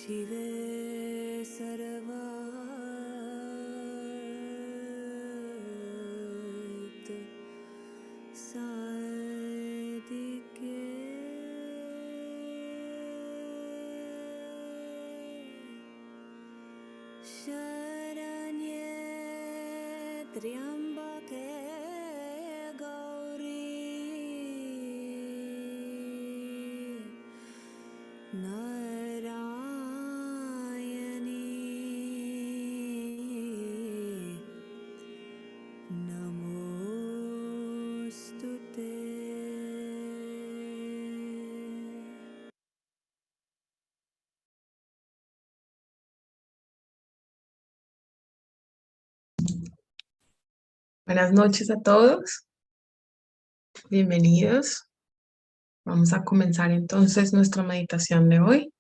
Shive Sarvat Sadike Sharanye Triambake Gauri Buenas noches a todos, bienvenidos. Vamos a comenzar entonces nuestra meditación de hoy,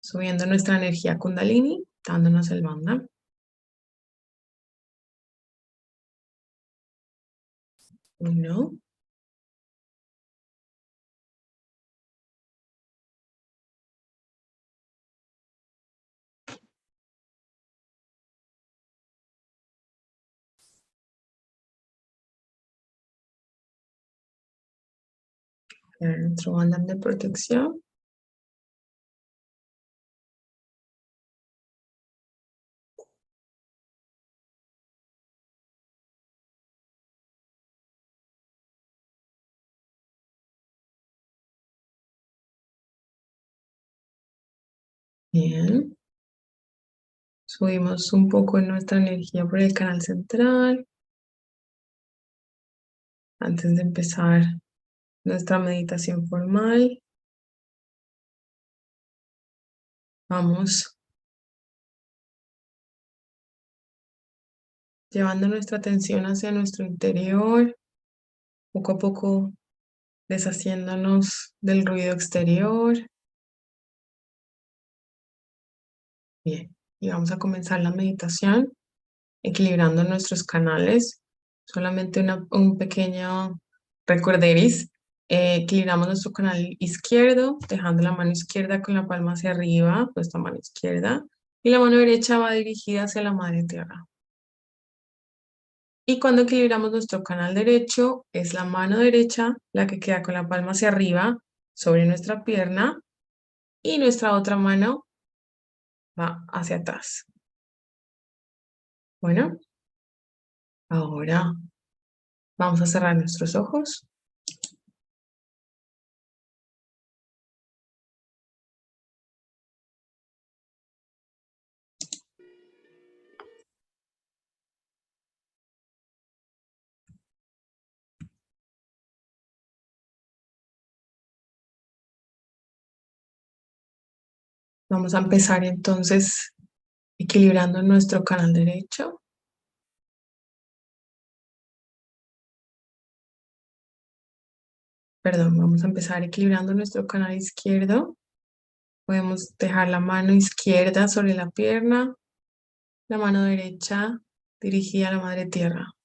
subiendo nuestra energía Kundalini, dándonos el bandha. Uno. Nuestro bandha de protección. Bien. Subimos un poco nuestra energía por el canal central. Antes de empezar nuestra meditación formal, vamos llevando nuestra atención hacia nuestro interior, poco a poco deshaciéndonos del ruido exterior. Bien, y vamos a comenzar la meditación equilibrando nuestros canales. Solamente un pequeño recorderis. Equilibramos nuestro canal izquierdo, dejando la mano izquierda con la palma hacia arriba, nuestra mano izquierda, y la mano derecha va dirigida hacia la Madre Tierra. Y cuando equilibramos nuestro canal derecho, es la mano derecha la que queda con la palma hacia arriba sobre nuestra pierna y nuestra otra mano va hacia atrás. Bueno, ahora vamos a cerrar nuestros ojos. Vamos a empezar entonces equilibrando nuestro canal derecho. Perdón, vamos a empezar equilibrando nuestro canal izquierdo. Podemos dejar la mano izquierda sobre la pierna, la mano derecha dirigida a la madre tierra.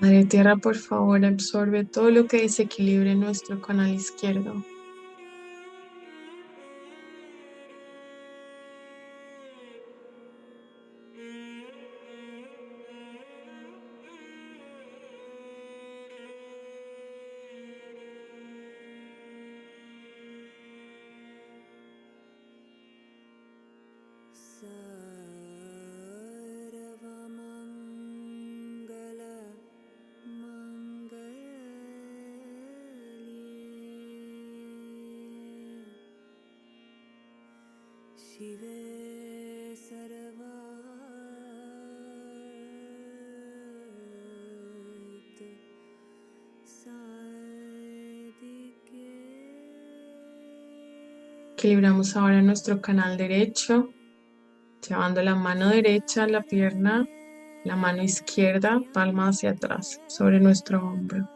Madre tierra, por favor, absorbe todo lo que desequilibre nuestro canal izquierdo. Equilibramos ahora nuestro canal derecho, llevando la mano derecha a la pierna, la mano izquierda, palma hacia atrás, sobre nuestro hombro.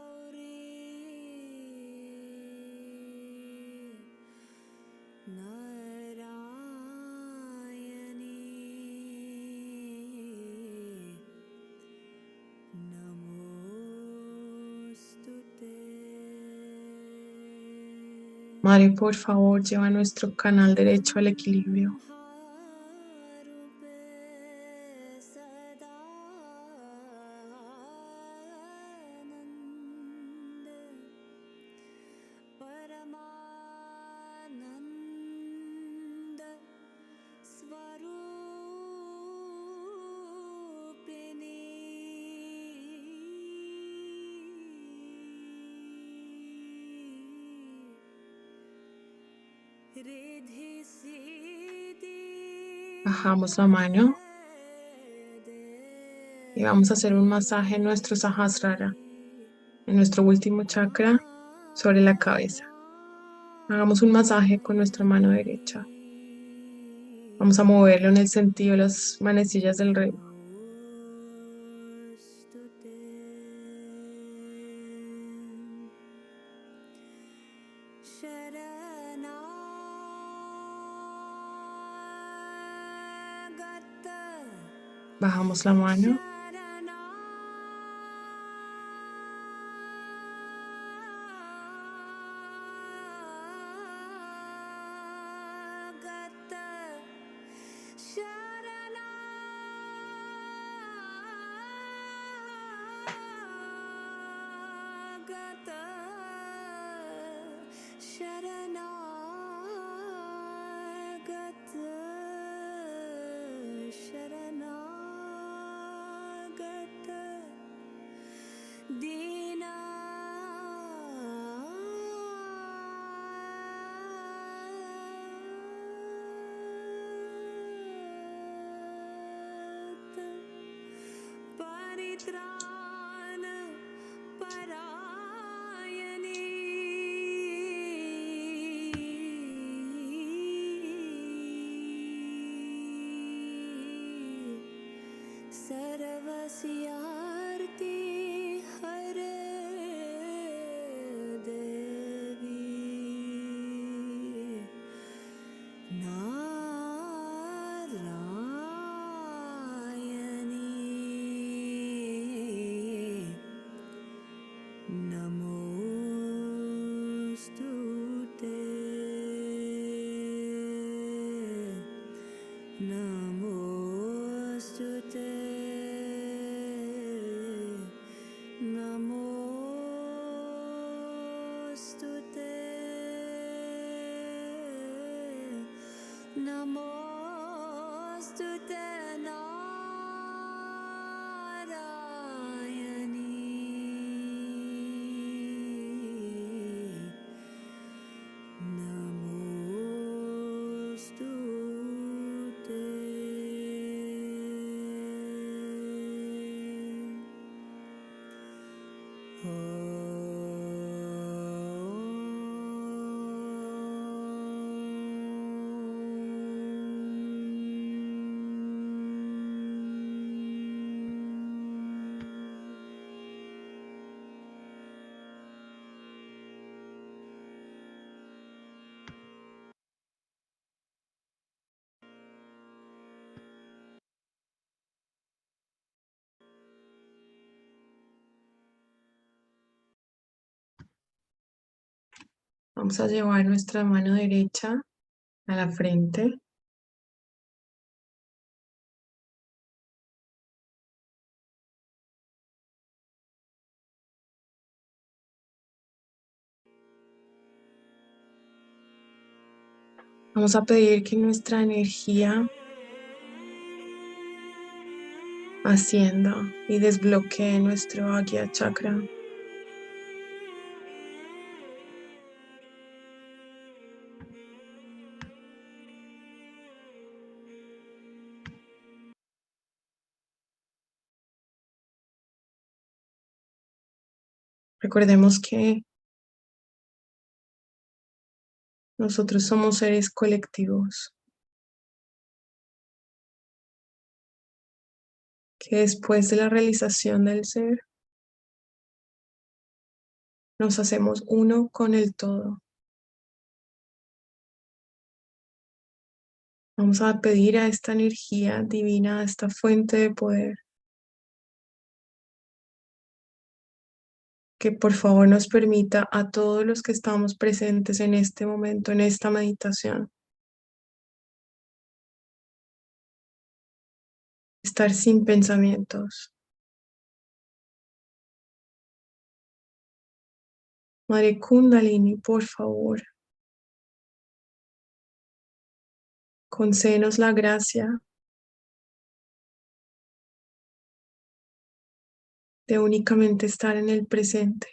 Madre, por favor, lleva nuestro canal derecho al equilibrio. Bajamos la mano y vamos a hacer un masaje en nuestro Sahasrara, en nuestro último chakra, sobre la cabeza. Hagamos un masaje con nuestra mano derecha. Vamos a moverlo en el sentido de las manecillas del reloj. Bajamos la mano. Vamos a llevar nuestra mano derecha a la frente. Vamos a pedir que nuestra energía ascienda y desbloquee nuestro Agya chakra. Recordemos que nosotros somos seres colectivos, que después de la realización del ser, nos hacemos uno con el todo. Vamos a pedir a esta energía divina, a esta fuente de poder, que por favor nos permita a todos los que estamos presentes en este momento, en esta meditación, estar sin pensamientos. Madre Kundalini, por favor, concédenos la gracia de únicamente estar en el presente.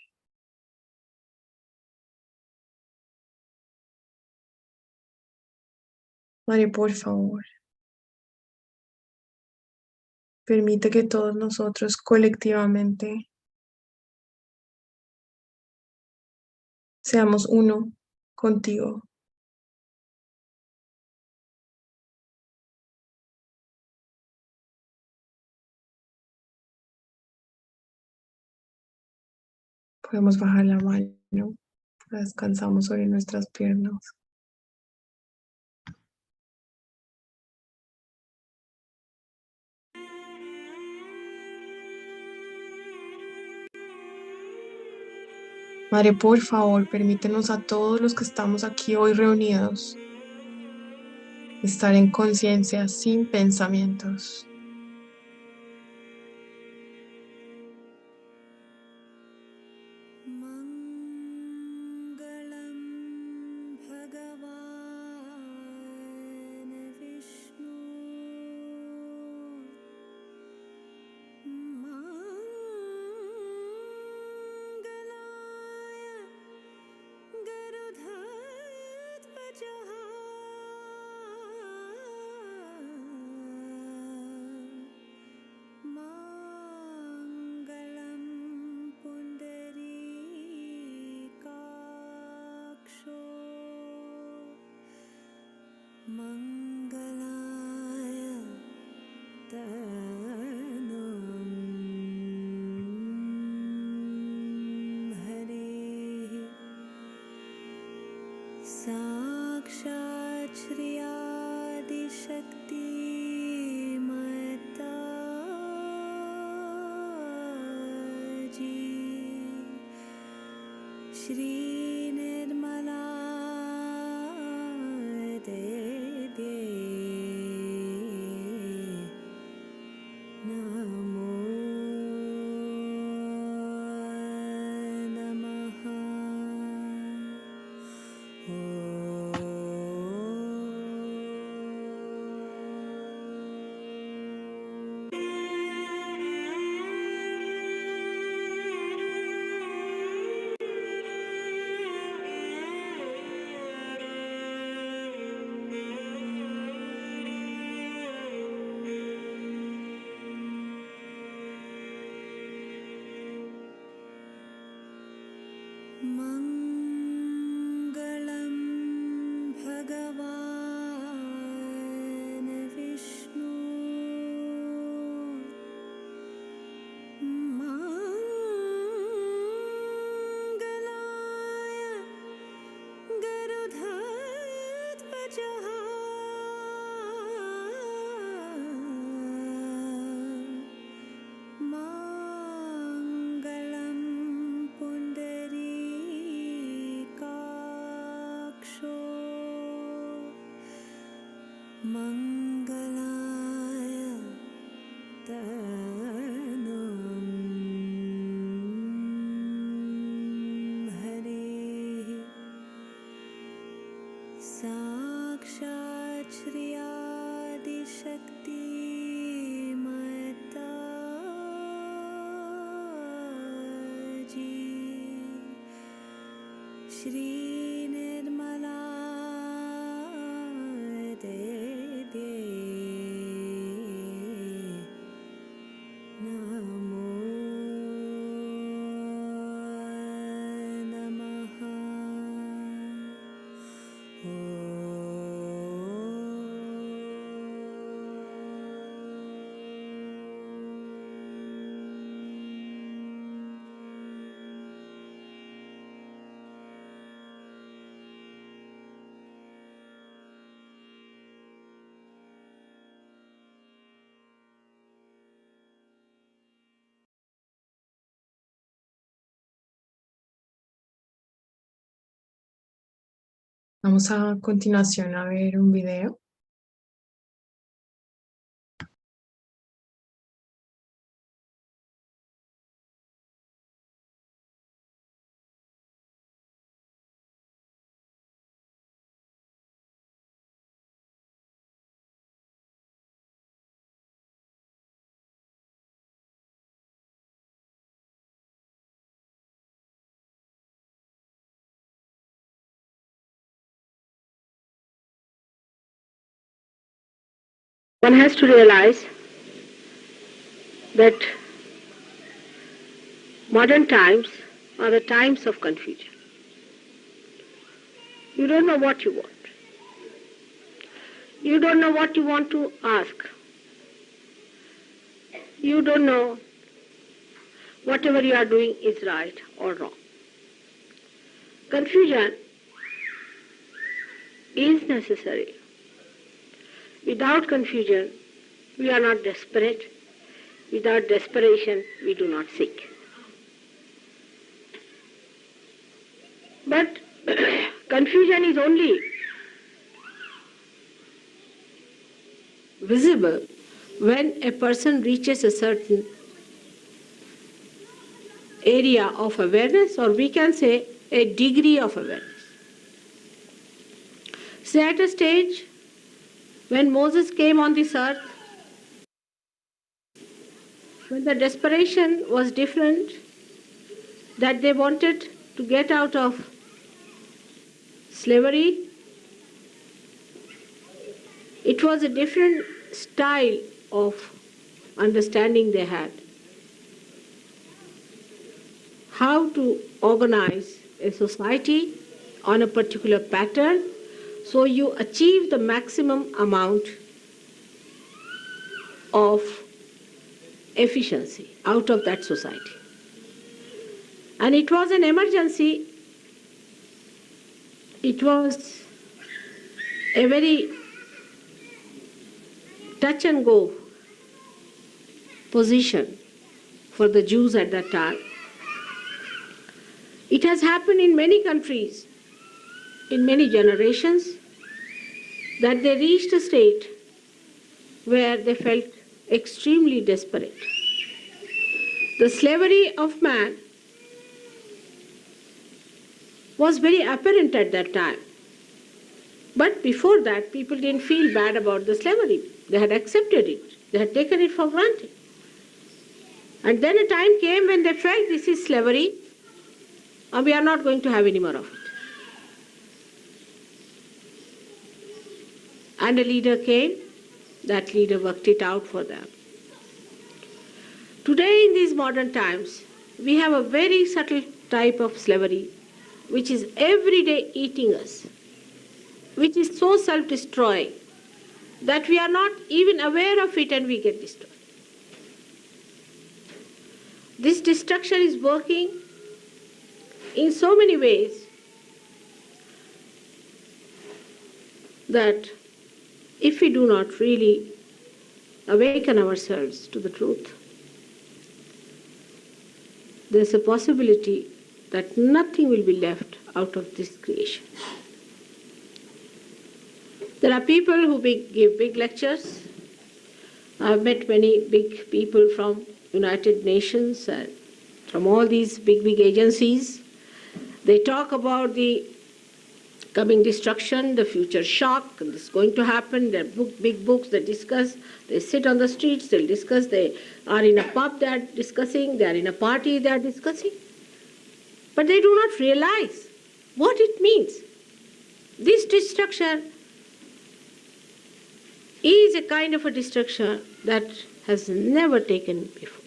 Madre, por favor, permite que todos nosotros colectivamente seamos uno contigo. Podemos bajar la mano, descansamos sobre nuestras piernas. Madre, por favor, permítenos a todos los que estamos aquí hoy reunidos estar en conciencia sin pensamientos. Mangalaya Tanam Hari Sakshat Shri Adi Shakti Mataji Shri Nirmala Devi Namo Namaha Vamos a continuación a ver un video. One has to realize that modern times are the times of confusion. You don't know what you want. You don't know what you want to ask. You don't know whatever you are doing is right or wrong. Confusion is necessary. Without confusion, we are not desperate. Without desperation, we do not seek. But confusion is only visible when a person reaches a certain area of awareness, or we can say a degree of awareness. Say at a stage when Moses came on this earth, when the desperation was different, that they wanted to get out of slavery, it was a different style of understanding they had. How to organize a society on a particular pattern so you achieve the maximum amount of efficiency out of that society. And it was an emergency. It was a very touch and go position for the Jews at that time. It has happened in many countries, in many generations, that they reached a state where they felt extremely desperate. The slavery of man was very apparent at that time. But before that, people didn't feel bad about the slavery. They had accepted it. They had taken it for granted. And then a time came when they felt this is slavery, and we are not going to have any more of it. And a leader came. That leader worked it out for them. Today, in these modern times, we have a very subtle type of slavery which is every day eating us, which is so self-destroying that we are not even aware of it and we get destroyed. This destruction is working in so many ways that if we do not really awaken ourselves to the truth, there's a possibility that nothing will be left out of this creation. There are people who give big lectures. I've met many big people from United Nations and from all these big agencies. They talk about the coming destruction, the future shock, and this is going to happen. They're big books, they discuss, they sit on the streets, they'll discuss, they are in a pub, they're discussing, they are in a party, they're discussing. But they do not realize what it means. This destruction is a kind of a destruction that has never taken before.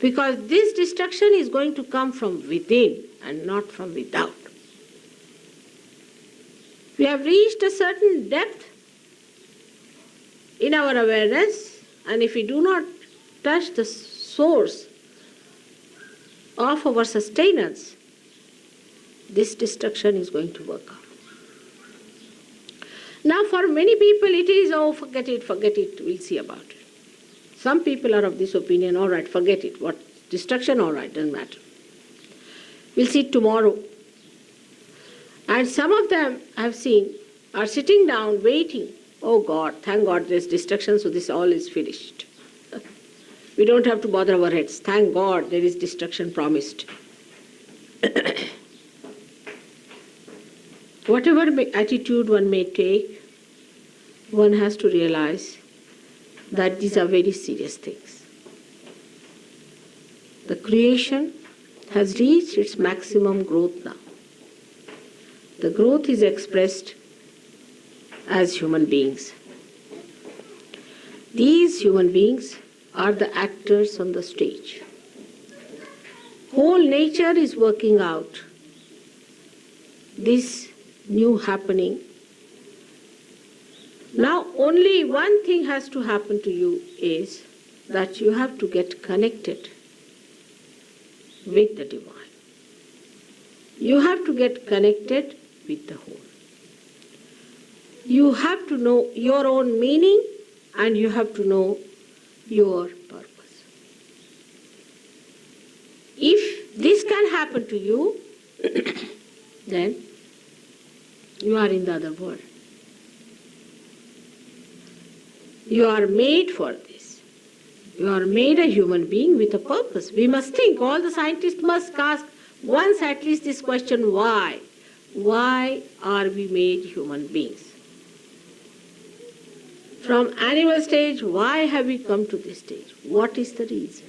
Because this destruction is going to come from within and not from without. We have reached a certain depth in our awareness, and if we do not touch the source of our sustenance, this destruction is going to work out. Now for many people it is, oh, forget it, we'll see about it. Some people are of this opinion, all right, forget it, what destruction, all right, doesn't matter. We'll see it tomorrow. And some of them I've seen are sitting down waiting, oh God, thank God there's destruction, so this all is finished. We don't have to bother our heads. Thank God there is destruction promised. Whatever attitude one may take, one has to realize that these are very serious things. The creation has reached its maximum growth now. The growth is expressed as human beings. These human beings are the actors on the stage. Whole nature is working out this new happening. Now only one thing has to happen to you is that you have to get connected with the divine. You have to get connected with the whole. You have to know your own meaning and you have to know your purpose. If this can happen to you, then you are in the other world. You are made for this. You are made a human being with a purpose. We must think, all the scientists must ask once at least this question, why? Why are we made human beings? From animal stage, why have we come to this stage? What is the reason?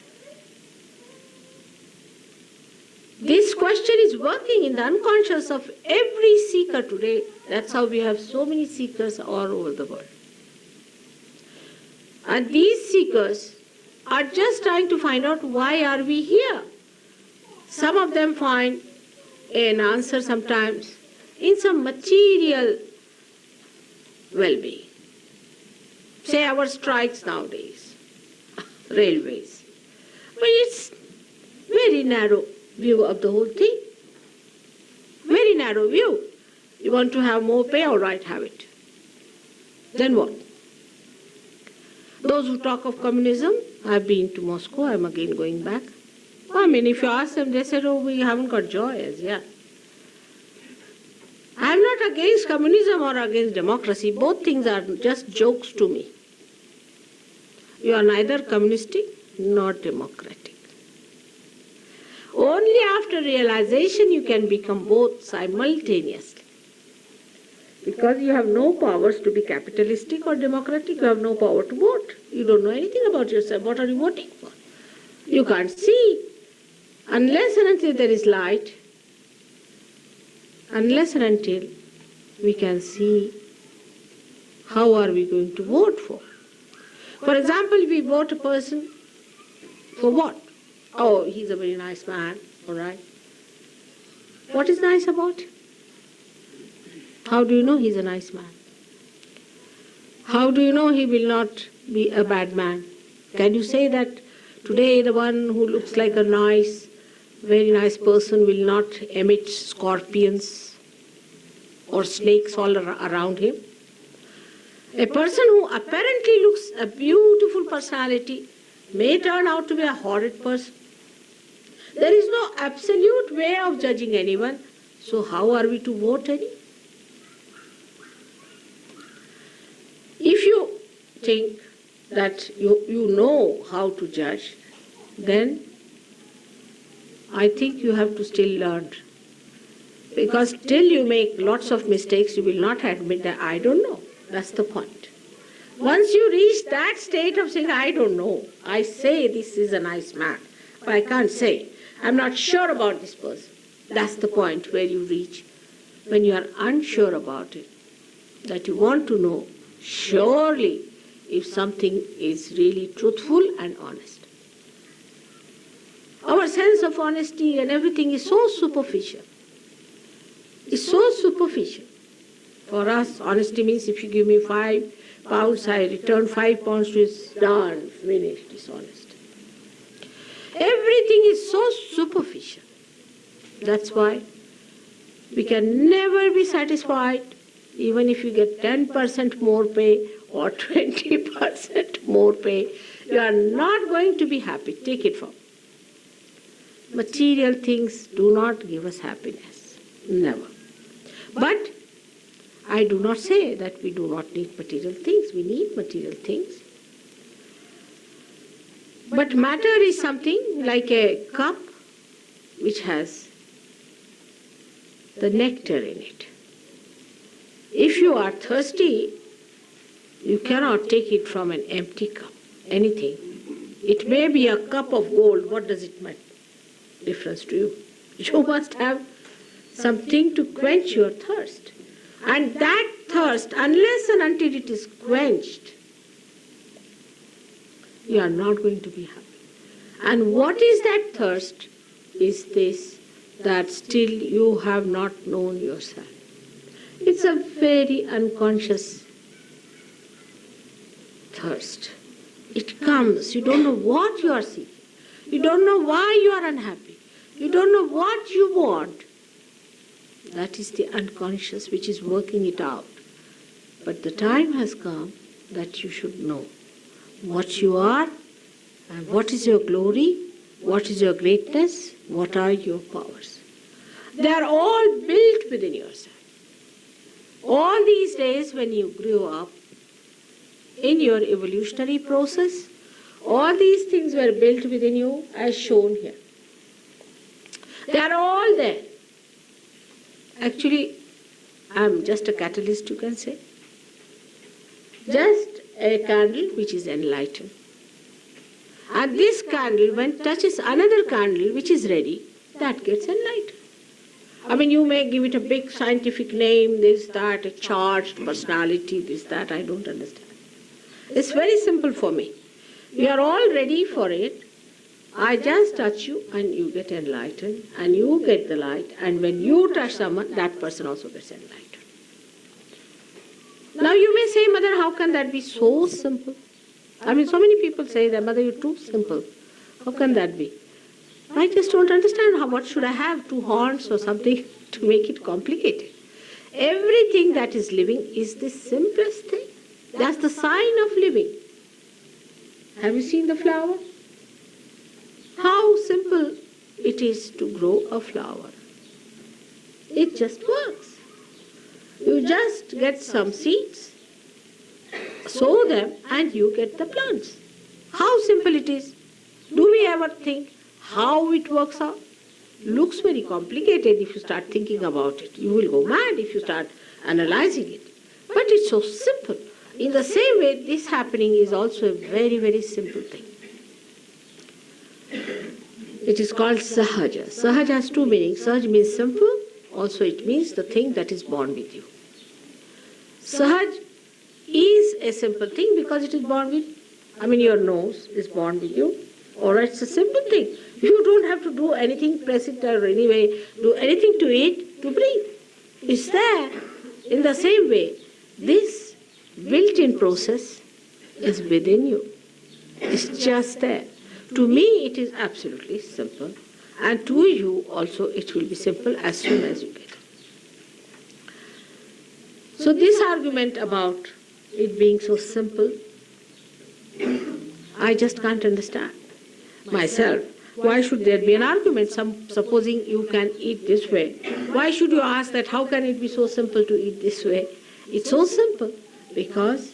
This question is working in the unconscious of every seeker today. That's how we have so many seekers all over the world. And these seekers are just trying to find out why are we here. Some of them find an answer sometimes in some material well-being. Say our strikes nowadays, railways. But it's very narrow view of the whole thing. Very narrow view. You want to have more pay, all right, have it. Then what? Those who talk of communism, I've been to Moscow, I'm again going back. I mean, if you ask them, they said, oh, we haven't got joy as yet. I'm not against communism or against democracy. Both things are just jokes to me. You are neither communistic nor democratic. Only after realization you can become both simultaneously. Because you have no powers to be capitalistic or democratic, you have no power to vote. You don't know anything about yourself. What are you voting for? You can't see. Unless and until there is light, unless and until we can see, how are we going to vote for? For example, we vote a person for what? Oh, he's a very nice man, all right. What is nice about him? How do you know he's a nice man? How do you know he will not be a bad man? Can you say that today the one who looks like a nice, very nice person will not emit scorpions or snakes all around him? A person who apparently looks a beautiful personality may turn out to be a horrid person. There is no absolute way of judging anyone, so how are we to vote any? think that you know how to judge, then I think you have to still learn. Because till you make lots of mistakes, you will not admit that I don't know. That's the point. Once you reach that state of saying, I don't know, I say this is a nice man, but I can't say, I'm not sure about this person. That's the point where you reach, when you are unsure about it, that you want to know surely if something is really truthful and honest. Our sense of honesty and everything is so superficial. It's so superficial. For us, honesty means if you give me 5 pounds, I return 5 pounds to it's done, finished, it's honest. Everything is so superficial. That's why we can never be satisfied, even if you get 10% more pay or 20% more pay. You are not going to be happy. Take it from. Material things do not give us happiness. Never. But I do not say that we do not need material things. We need material things. But matter is something like a cup which has the nectar in it. If you are thirsty, you cannot take it from an empty cup, anything. It may be a cup of gold. What does it make difference to you? You must have something to quench your thirst. And that thirst, unless and until it is quenched, you are not going to be happy. And what is that thirst? Is this, that still you have not known yourself. It's a very unconscious thirst. It comes. You don't know what you are seeking. You don't know why you are unhappy. You don't know what you want. That is the unconscious which is working it out. But the time has come that you should know what you are and what is your glory, what is your greatness, what are your powers. They are all built within yourself. All these days when you grew up, in your evolutionary process, all these things were built within you as shown here. They are all there. Actually, I am just a catalyst, you can say. Just a candle which is enlightened. And this candle, when touches another candle which is ready, that gets enlightened. I mean, you may give it a big scientific name, this, that, a charged personality, this, that, I don't understand. It's very simple for me. You are all ready for it. I just touch you and you get enlightened and you get the light, and when you touch someone, that person also gets enlightened. Now you may say, Mother, how can that be so simple? I mean, so many people say that, Mother, you're too simple. How can that be? I just don't understand. What should I have? 2 horns or something to make it complicated? Everything that is living is the simplest thing. That's the sign of living. Have you seen the flower? How simple it is to grow a flower. It just works. You just get some seeds, sow them, and you get the plants. How simple it is. Do we ever think how it works out? Looks very complicated if you start thinking about it. You will go mad if you start analyzing it. But it's so simple. In the same way, this happening is also a very, very simple thing. It is called Sahaja. Sahaja has 2 meanings. Sahaj means simple. Also it means the thing that is born with you. Sahaj is a simple thing because it is born with you. I mean, your nose is born with you. Alright, it's a simple thing. You don't have to do anything, press it or anyway, do anything to it to breathe. It's there. In the same way, this built-in process is within you. It's just there. To me, it is absolutely simple. And to you also, it will be simple as soon as you get it. So this argument about it being so simple, I just can't understand myself. Why should there be an argument? Supposing you can eat this way, why should you ask that how can it be so simple to eat this way? It's so simple because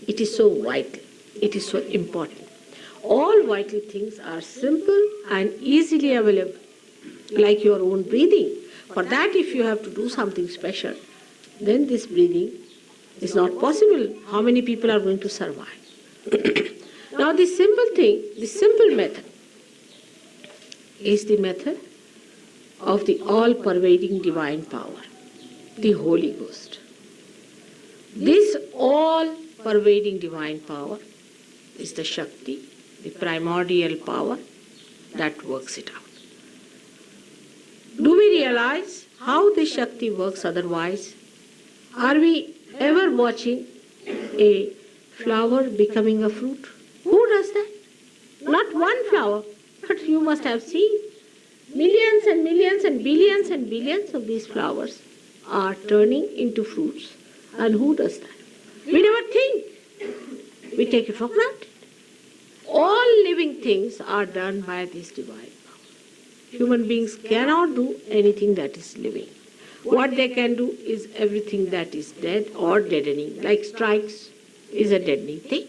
It is so vital. It is so important. All vital things are simple and easily available, like your own breathing. For that, if you have to do something special, then this breathing is not possible. How many people are going to survive? Now, this simple thing, this simple method is the method of the all-pervading divine power, the Holy Ghost. This all-pervading divine power is the Shakti, the primordial power that works it out. Do we realize how the Shakti works otherwise? Are we ever watching a flower becoming a fruit? Who does that? Not one flower, but you must have seen millions and millions and billions of these flowers are turning into fruits. And who does that? We never think. We take it for granted. All living things are done by this divine power. Human beings cannot do anything that is living. What they can do is everything that is dead or deadening, like strikes is a deadening thing.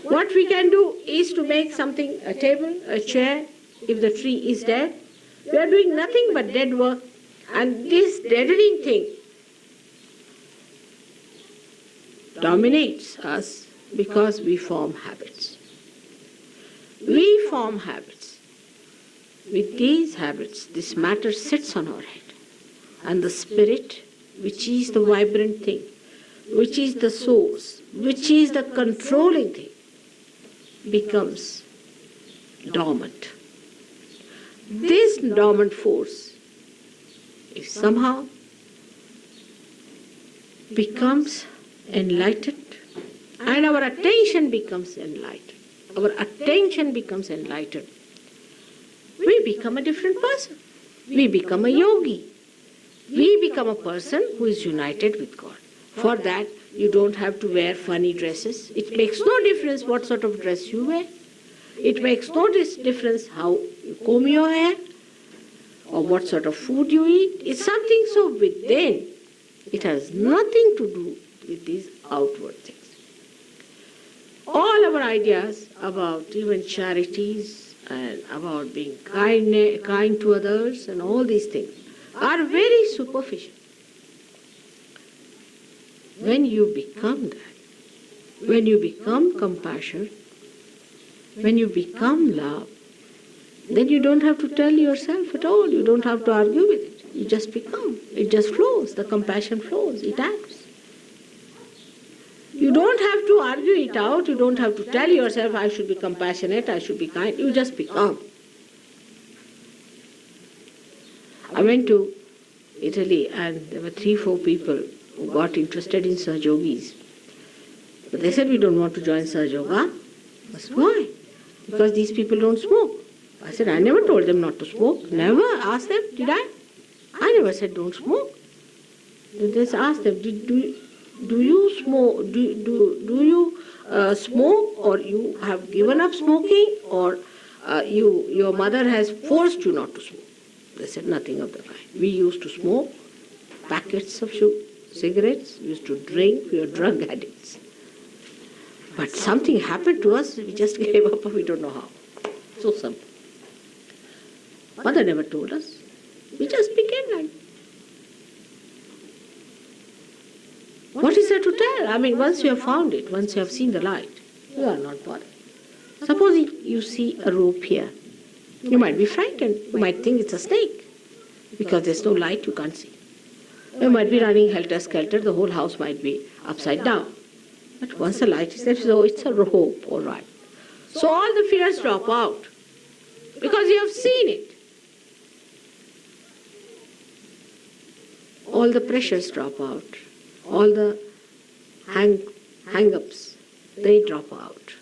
What we can do is to make something, a table, a chair, if the tree is dead. We are doing nothing but dead work. And this deadening thing dominates us because we form habits. We form habits. With these habits, this matter sits on our head. And the spirit, which is the vibrant thing, which is the source, which is the controlling thing, becomes dormant. This dormant force, if somehow becomes enlightened, and our attention becomes enlightened, we become a different person. We become a yogi. We become a person who is united with God. For that, you don't have to wear funny dresses. It makes no difference what sort of dress you wear. It makes no difference how you comb your hair or what sort of food you eat. It's something so within. It has nothing to do with these outward things. All our ideas about even charities and about being kind to others and all these things are very superficial. When you become that, when you become compassion, when you become love, then you don't have to tell yourself at all. You don't have to argue with it. You just become. It just flows. The compassion flows. It acts. You don't have to argue it out. You don't have to tell yourself, I should be compassionate, I should be kind. You just become. I went to Italy and there were 3-4 people who got interested in Sahaja Yogis. But they said, we don't want to join Sahaja Yoga. I said, why? Because these people don't smoke. I said, I never told them not to smoke. Never asked them, did I? I never said don't smoke. They just asked them, do you smoke? Do you smoke, or you have given up smoking, or your mother has forced you not to smoke? They said nothing of the kind. We used to smoke packets of cigarettes, we used to drink, we were drug addicts. But something happened to us, we just gave up, we don't know how. So simple. Mother never told us. We just became like. What is there to tell? I mean, once you have found it, once you have seen the light, you are not bothered. Suppose you see a rope here. You might be frightened. You might think it's a snake. Because there's no light, you can't see. You might be running helter-skelter, the whole house might be upside down. But once the light is there, so it's a rope, all right. So all the fears drop out. Because you have seen it. All the pressures drop out. All the hang-ups, they drop out.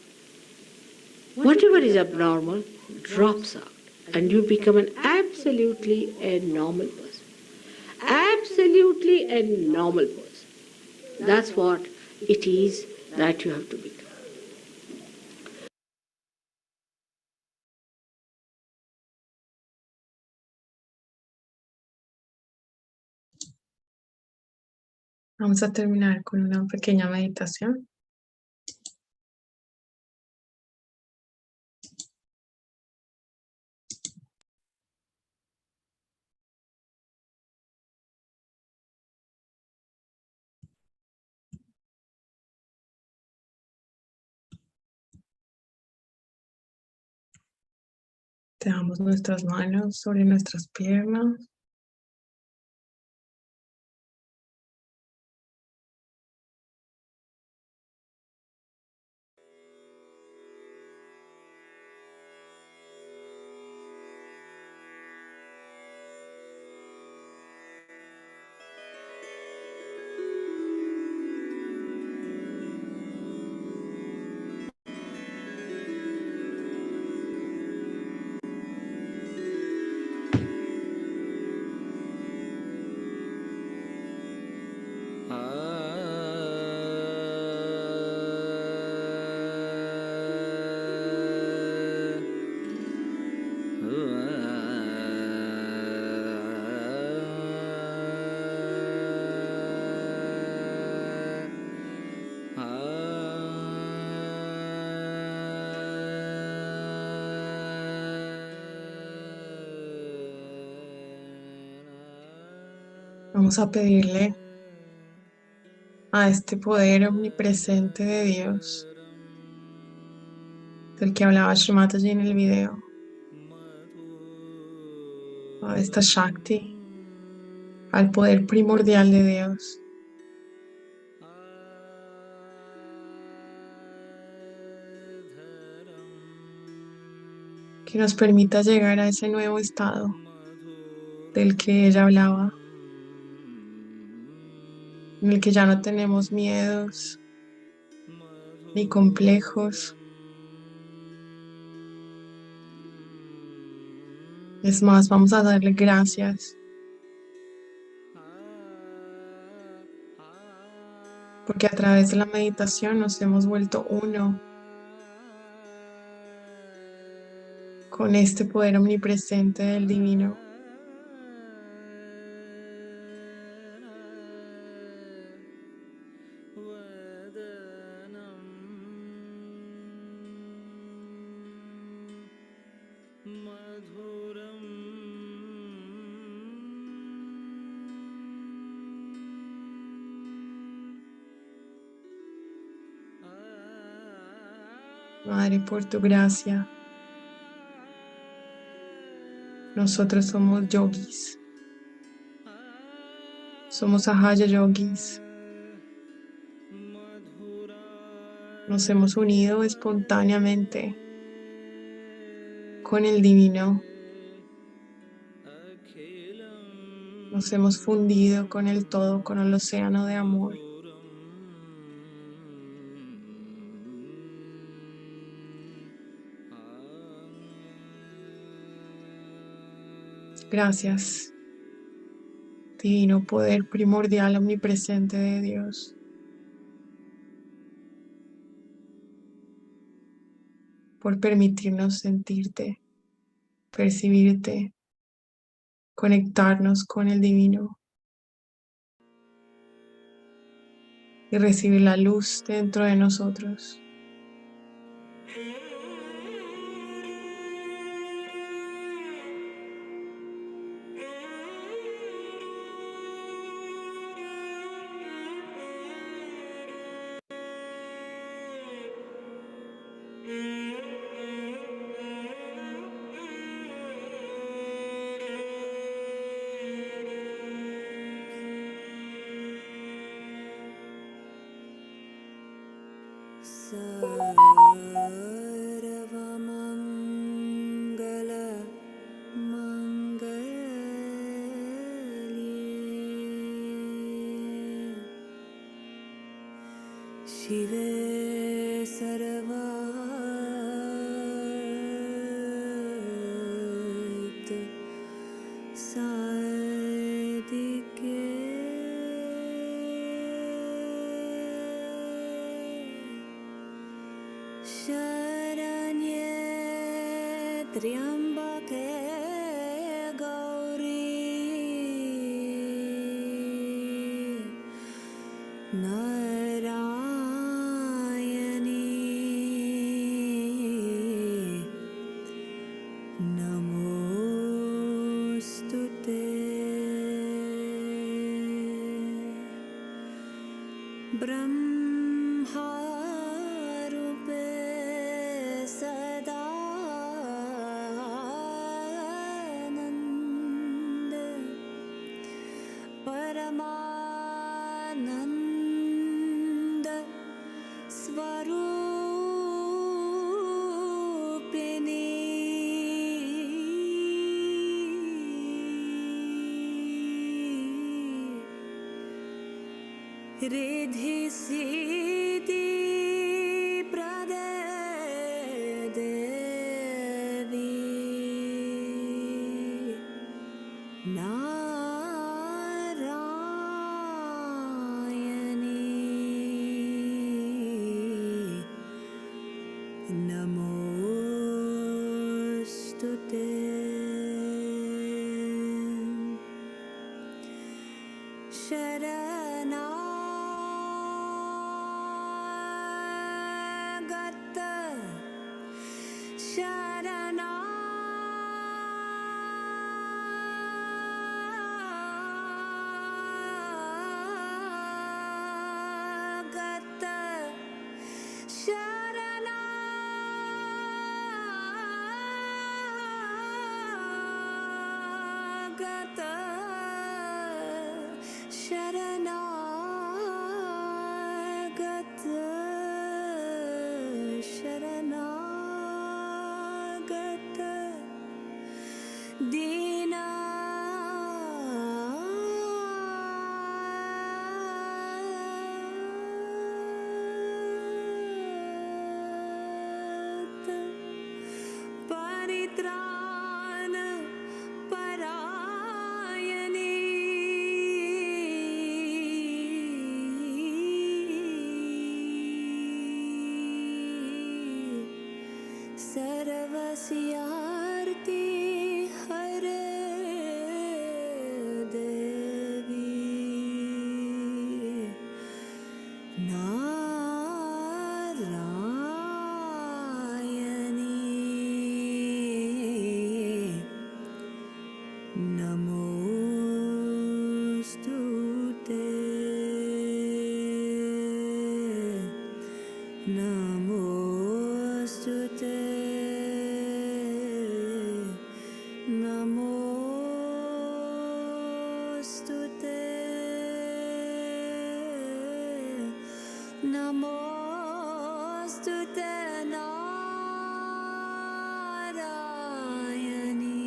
Whatever is abnormal drops out. And you become an absolutely a normal person. Absolutely a normal person. That's what it is that you have to become. Vamos a terminar con una pequeña meditación. Dejamos nuestras manos sobre nuestras piernas. Vamos a pedirle a este poder omnipresente de Dios, del que hablaba Srimataji en el video, a esta Shakti, al poder primordial de Dios, que nos permita llegar a ese nuevo estado del que ella hablaba, en el que ya no tenemos miedos ni complejos. Es más, vamos a darle gracias porque a través de la meditación nos hemos vuelto uno con este poder omnipresente del divino. Madre, por tu gracia, nosotros somos yogis, somos Sahaja yogis. Nos hemos unido espontáneamente con el divino. Nos hemos fundido con el todo, con el océano de amor. Gracias, divino poder primordial omnipresente de Dios, por permitirnos sentirte, percibirte, conectarnos con el divino y recibir la luz dentro de nosotros. Shive Sarvat Sadike Sharanye Triambake Gauri Brahmarupe sada Paramananda Svarupini Riddhi Siddhi Prade Devi Narayani Namostute Sarvasiyarti Hare Devi Narayani Namostute Namostute Namostute Namostute Narayani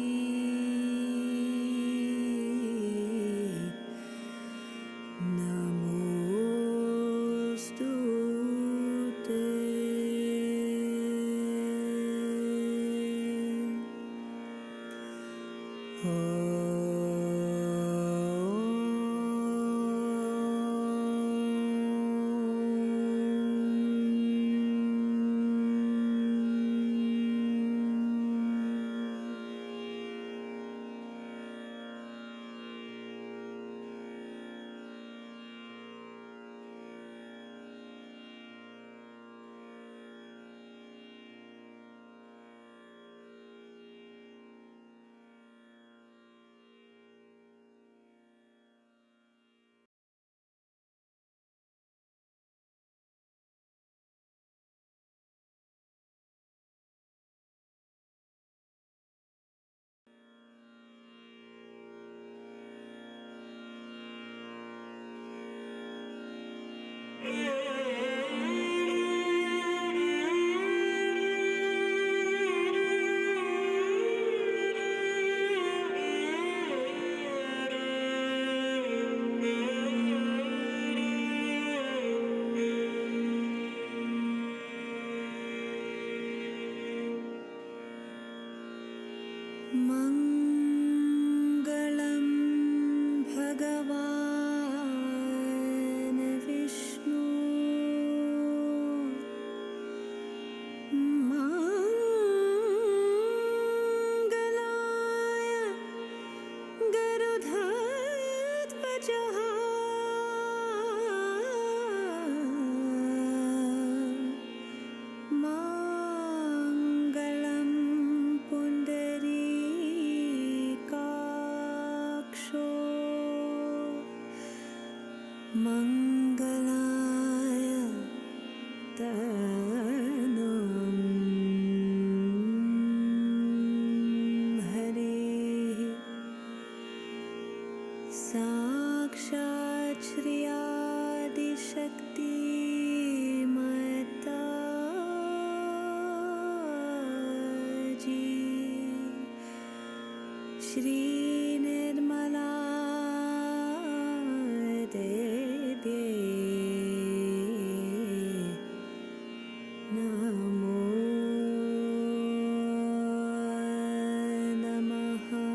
Mangalam Bhagavan Vishnu Mangalaya Garudhatvajaha Mangalam Pundarikaksho Mangalaya Tanam Hari Saksha Shri Nirmala Devye Namo Namaha.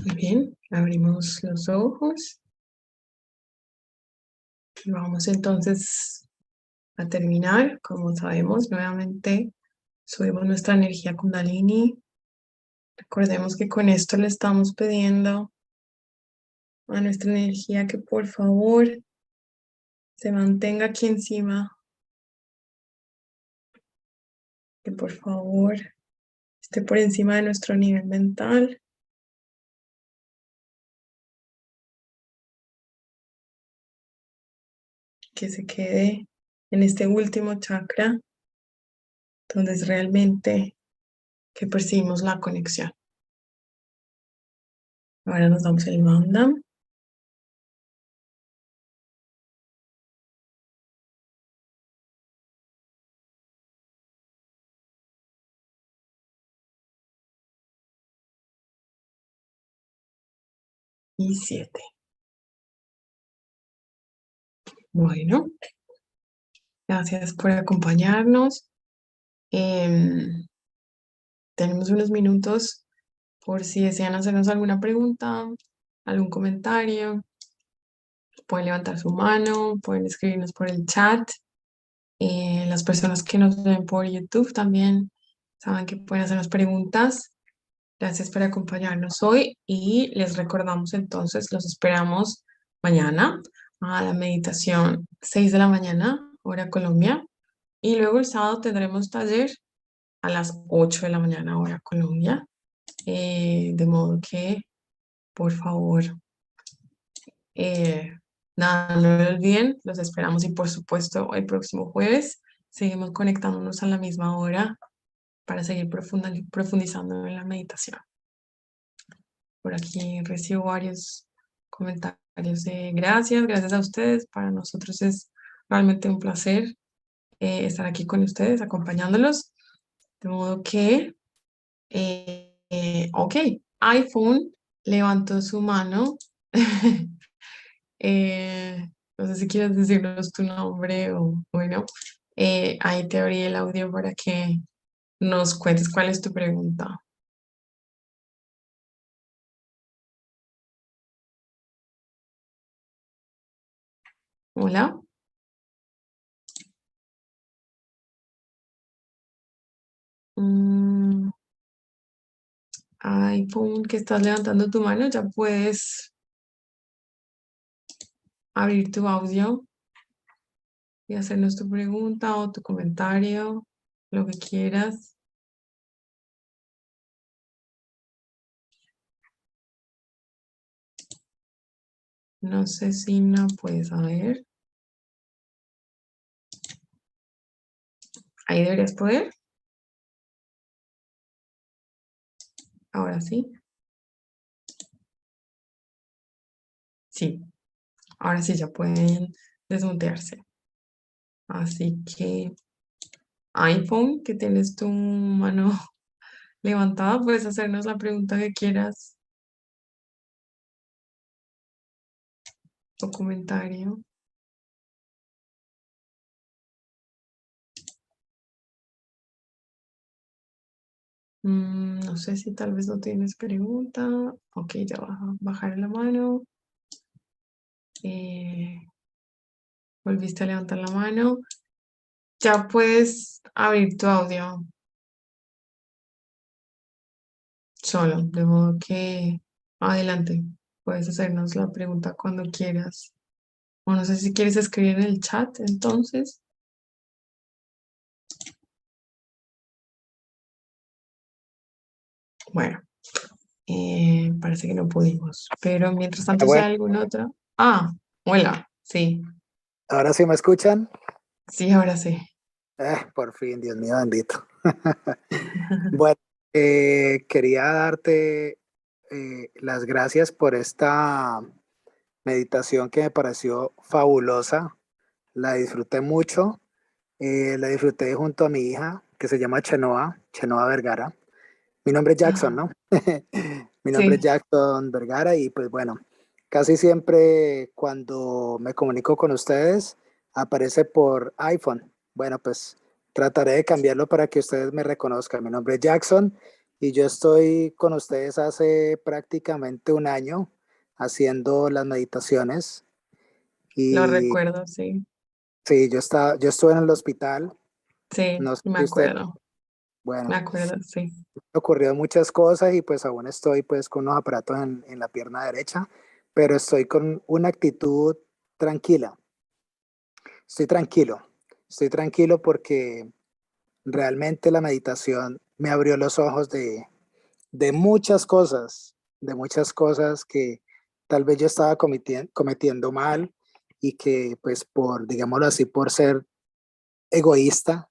Muy bien, abrimos los ojos y vamos entonces a terminar. Como sabemos, nuevamente subimos nuestra energía Kundalini. Recordemos que con esto le estamos pidiendo a nuestra energía que por favor se mantenga aquí encima, que por favor esté por encima de nuestro nivel mental, que se quede en este último chakra, donde es realmente que percibimos la conexión. Ahora nos damos el bandam. Y 7. Bueno, gracias por acompañarnos. Tenemos unos minutos por si desean hacernos alguna pregunta, algún comentario. Pueden levantar su mano, pueden escribirnos por el chat. Las personas que nos ven por YouTube también saben que pueden hacernos preguntas. Gracias por acompañarnos hoy y les recordamos entonces, los esperamos mañana a la meditación 6 de la mañana, hora Colombia. Y luego el sábado tendremos taller a las 8 de la mañana, hora Colombia. De modo que, por favor, nada, no lo olviden, los esperamos y por supuesto el próximo jueves seguimos conectándonos a la misma hora para seguir profundizando en la meditación. Por aquí recibo varios comentarios de gracias a ustedes. Para nosotros es realmente un placer estar aquí con ustedes, acompañándolos. De modo que, ok, iPhone levantó su mano. No sé si quieres decirnos tu nombre o bueno, ahí te abrí el audio para que nos cuentes cuál es tu pregunta. Hola. iPhone, que estás levantando tu mano, ya puedes abrir tu audio y hacernos tu pregunta o tu comentario, lo que quieras. No sé si no puedes saber. Ahí deberías poder. Ahora sí. Sí, ahora sí ya pueden desmutearse. Así que iPhone, que tienes tu mano levantada, puedes hacernos la pregunta que quieras o comentario. No sé si tal vez no tienes pregunta. Ok, ya bajar la mano. Volviste a levantar la mano. Ya puedes abrir tu audio solo, de modo que adelante. Puedes hacernos la pregunta cuando quieras. O no sé si quieres escribir en el chat, entonces. Bueno, parece que no pudimos, pero mientras tanto, si Bueno, hay algún otro. Ah, hola, sí, ahora sí me escuchan. sí, ahora sí. Por fin, Dios mío bendito. Bueno, quería darte las gracias por esta meditación que me pareció fabulosa. La disfruté mucho. La disfruté junto a mi hija, que se llama Chenoa Vergara. Mi nombre es Jackson, Ah, ¿no? Mi nombre es sí, Jackson Vergara y pues bueno, casi siempre cuando me comunico con ustedes aparece por iPhone. Bueno, pues trataré de cambiarlo para que ustedes me reconozcan. Mi nombre es Jackson y yo estoy con ustedes hace prácticamente un año haciendo las meditaciones lo y recuerdo, sí, sí, yo estuve en el hospital, sí, no sé me si ustedes, me bueno, acuerdo, sí. ocurrido muchas cosas y pues aún estoy pues con unos aparatos en la pierna derecha, pero estoy con una actitud tranquila. Estoy tranquilo, estoy tranquilo porque realmente la meditación me abrió los ojos de de muchas cosas que tal vez yo estaba cometiendo mal y que pues por, digámoslo así, por ser egoísta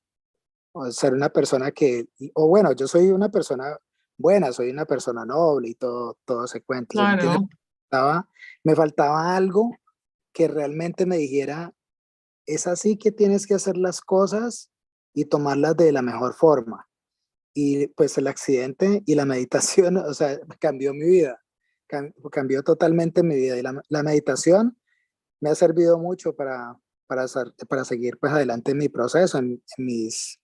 o ser una persona que, o bueno, yo soy una persona buena, soy una persona noble y todo se cuenta, ¿sí me entiendes? Claro, Me faltaba algo que realmente me dijera, es así que tienes que hacer las cosas y tomarlas de la mejor forma. Y pues el accidente y la meditación, o sea, cambió mi vida, cambió totalmente mi vida. Y la meditación me ha servido mucho para seguir pues adelante en mi proceso, en mis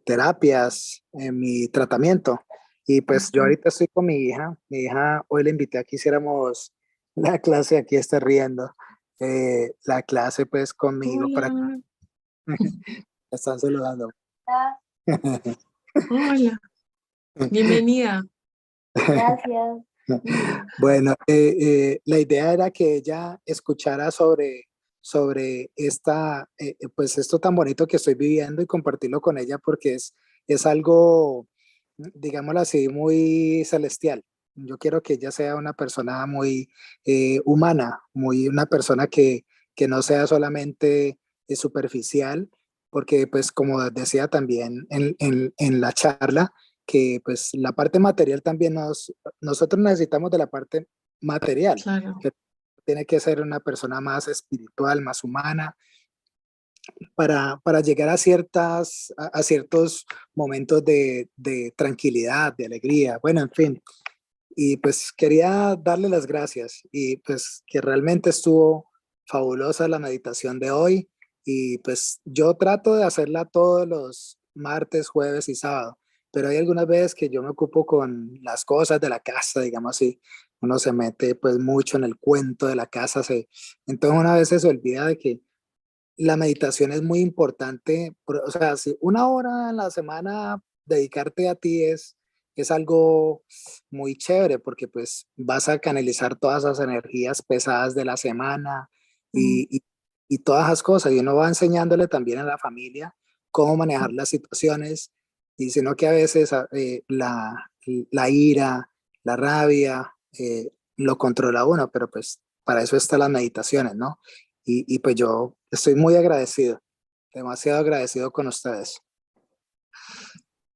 terapias, en mi tratamiento. Y pues yo ujú. ahorita estoy con mi hija hoy le invité a que hiciéramos la clase, aquí está riendo, la clase pues conmigo para que Hola, me están saludando. hola, bienvenida. Gracias. Bueno, la idea era que ella escuchara sobre pues esto tan bonito que estoy viviendo y compartirlo con ella porque es algo, digámoslo así, muy celestial. Yo quiero que ella sea una persona muy humana, una persona que no sea solamente superficial, porque pues como decía también en la charla, que pues la parte material también nosotros necesitamos de la parte material, Claro, que tiene que ser una persona más espiritual, más humana, para llegar a ciertos momentos de tranquilidad, de alegría, bueno, en fin. Y pues quería darle las gracias y pues que realmente estuvo fabulosa la meditación de hoy y pues yo trato de hacerla todos los martes, jueves y sábado, pero hay algunas veces que yo me ocupo con las cosas de la casa, digamos así, uno se mete pues mucho en el cuento de la casa, entonces una vez se olvida de que la meditación es muy importante, o sea, si una hora en la semana dedicarte a ti es algo muy chévere porque pues vas a canalizar todas esas energías pesadas de la semana mm, y todas esas cosas y uno va enseñándole también a la familia cómo manejar las situaciones y sino que a veces la ira, la rabia lo controla uno, pero pues para eso están las meditaciones, ¿no? Y pues yo estoy muy agradecido, demasiado agradecido con ustedes.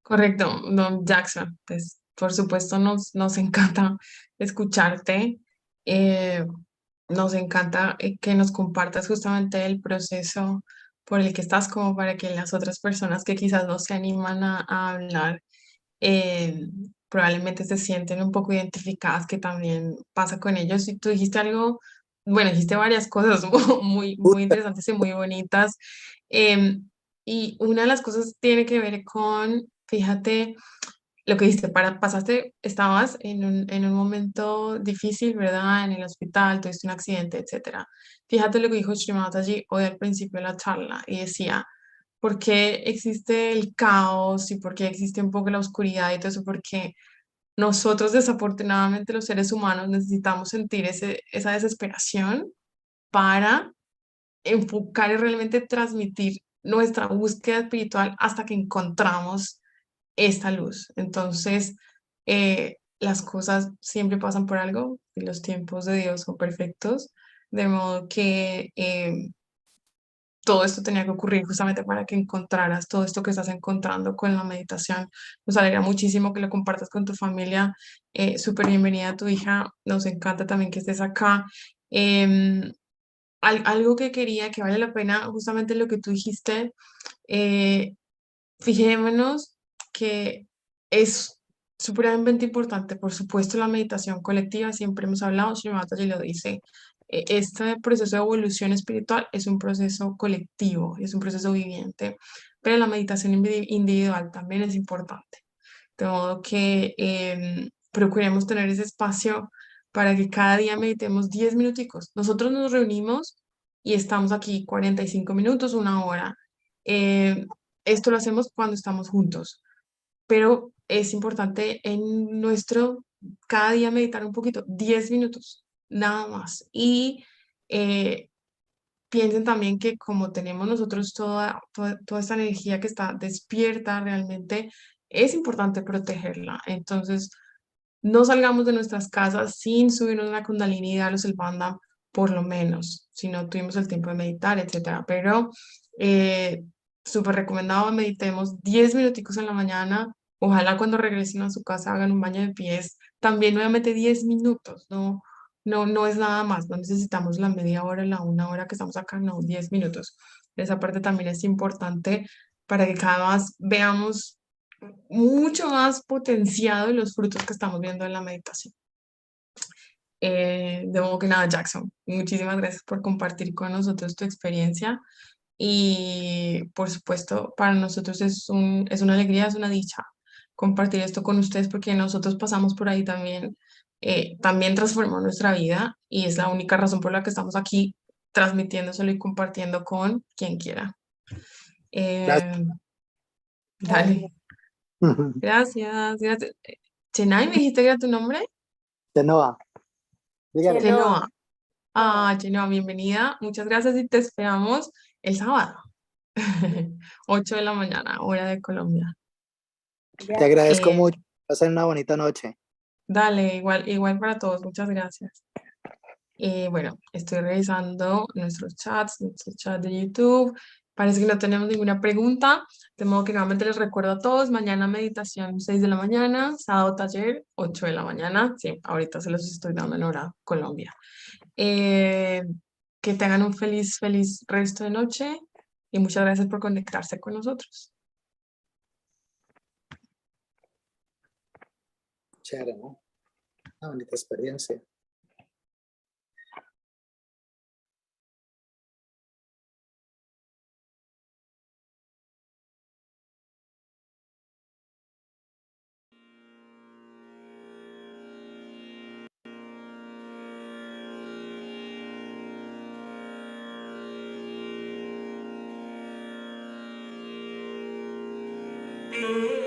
correcto, don Jackson. Pues por supuesto nos encanta escucharte. eh, Nos encanta que nos compartas justamente el proceso por el que estás, como para que las otras personas que quizás no se animan a hablar, eh, probablemente se sienten un poco identificadas, que también pasa con ellos. Y tú dijiste algo, bueno, dijiste varias cosas muy, muy interesantes y muy bonitas. em, y una de las cosas tiene que ver con, fíjate, lo que dijiste, estabas en un momento difícil, ¿verdad? En el hospital, tuviste un accidente, etcétera. Fíjate lo que dijo Srimataji hoy al principio de la charla y decía, ¿por qué existe el caos y por qué existe un poco la oscuridad y todo eso? Porque nosotros, desafortunadamente, los seres humanos necesitamos sentir esa desesperación para enfocar y realmente transmitir nuestra búsqueda espiritual hasta que encontramos esta luz. Entonces, las cosas siempre pasan por algo y los tiempos de Dios son perfectos, de modo que todo esto tenía que ocurrir justamente para que encontraras todo esto que estás encontrando con la meditación. Nos alegra muchísimo que lo compartas con tu familia. Súper bienvenida a tu hija. Nos encanta también que estés acá. Em, algo que quería, que vale la pena, justamente lo que tú dijiste, eh, fijémonos que es supremamente importante, por supuesto, la meditación colectiva, siempre hemos hablado, Shri lo dice, este proceso de evolución espiritual es un proceso colectivo, es un proceso viviente, pero la meditación individual también es importante, de modo que procuremos tener ese espacio para que cada día meditemos 10 minuticos. Nosotros nos reunimos y estamos aquí 45 minutos, una hora. Eh, Esto lo hacemos cuando estamos juntos, pero es importante en nuestro cada día meditar un poquito, 10 minutos, nada más. Y eh, piensen también que como tenemos nosotros toda esta energía que está despierta realmente, es importante protegerla. Entonces, no salgamos de nuestras casas sin subirnos a la Kundalini y darnos el bandha, por lo menos, si no tuvimos el tiempo de meditar, etcétera. Pero eh, súper recomendado, meditemos 10 minuticos en la mañana. Ojalá cuando regresen a su casa hagan un baño de pies. También nuevamente 10 minutos, no es nada más. No necesitamos la media hora, la una hora que estamos acá, no, 10 minutos. Esa parte también es importante para que cada vez veamos mucho más potenciado los frutos que estamos viendo en la meditación. De modo que nada, Jackson, muchísimas gracias por compartir con nosotros tu experiencia y por supuesto para nosotros es una alegría, es una dicha compartir esto con ustedes porque nosotros pasamos por ahí también, también transformó nuestra vida y es la única razón por la que estamos aquí transmitiéndoselo y compartiendo con quien quiera. Gracias. Eh, Dale, gracias. Chenay, ¿me dijiste que era tu nombre? Chenoa, dígale. Chenoa. Chenoa. Chenoa, bienvenida. Muchas gracias y te esperamos el sábado. 8 de la mañana, hora de Colombia. Te agradezco Eh, mucho. Pasen una bonita noche. Dale, igual para todos. Muchas gracias. Bueno, estoy revisando nuestros chats, nuestro chat de YouTube. Parece que no tenemos ninguna pregunta, de modo que nuevamente les recuerdo a todos, mañana meditación 6 de la mañana, sábado taller 8 de la mañana. Sí, ahorita se los estoy dando en hora Colombia. Eh, que tengan un feliz resto de noche y muchas gracias por conectarse con nosotros. Chévere, ¿no? Una bonita experiencia. Thank you.